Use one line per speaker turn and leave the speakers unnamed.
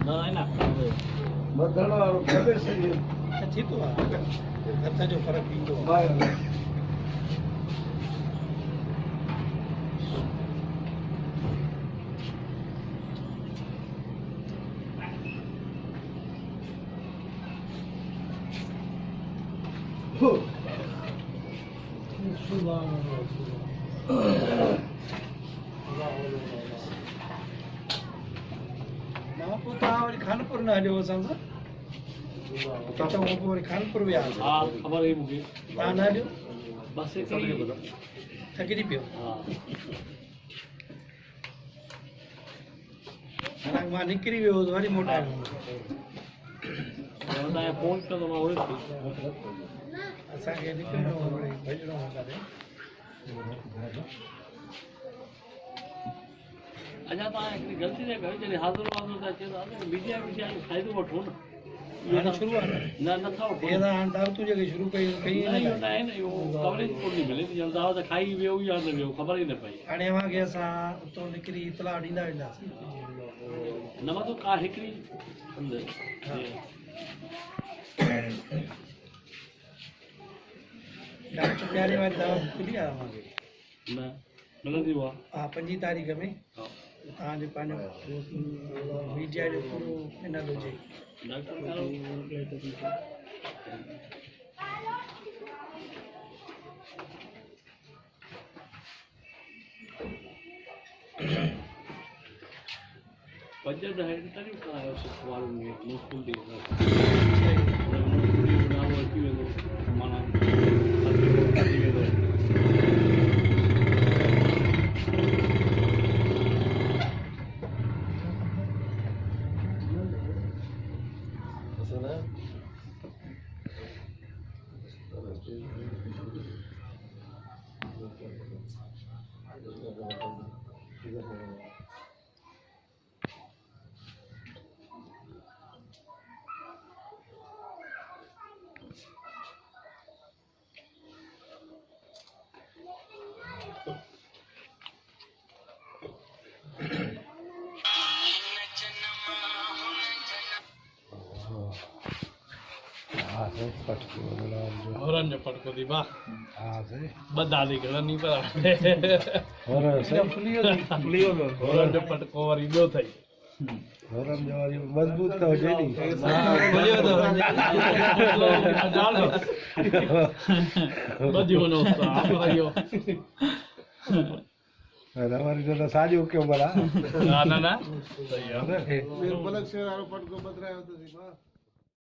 ના એના
બધાનો ખબર છે
થी तो घरचा जो फरक पींदो
બહાર
खानपुर न हलियो असां सां किथां पोइ वरी खानपुर वियासीं
हा ख़बर हुई मूंखे
तव्हां न हलियो
बस हिकिड़ी
थकिजी पियो
हा
हाणे मां निकिरी वियो हुउसि वरी मोटायो
तव्हांखे फ़ोन कयो त मां उहे
असांखे निकिरणो हो वरी भॼणो हो काॾे
अञा तव्हां हिकिड़ी ग़लती न कयो जॾहिं हाज़िर वाज़िर था अचनि था मीडिया मीडिया जो फ़ाइदो वठो न
हाणे शुरू आहे
न नथा वठो
हे त हाणे दावतूं जेके शुरू कयूं
न इहो न आहे न इहो कवरेज कोन थी मिले ॼण दावत खाई वियो या न वियो ख़बर ई न पई
हाणे अव्हांखे असां उतां निकिरी इतलाह ॾींदा वेंदासीं
न मतलब का हिकिड़ी
डॉक्टर प्यारे वारी दवा खुली आहे अव्हांखे
न मिलंदी उहा
हा 5 तारीख़ में
हा
तव्हांजो पंहिंजो मीडिया जो पूरो हिनल हुजे
डॉक्टर पंज ॾह इंटरव्यू करायो सुखवारनि में मुश्किल थी अची वेंदो माना अची वेंदो औरन जो पटको दी बा
હા છે
बदा दी गला नहीं पर
હોરસ
औरन जो पटको वरी दो थई
હોરમ જવારી મજબૂત તો છે ની
બોલ્યો તો
बदियो नो आयो
તમારી તો સાજુ કેમ બરા
ना ना ना सही है
પલક છે વાળો પટકો બદરાયો તો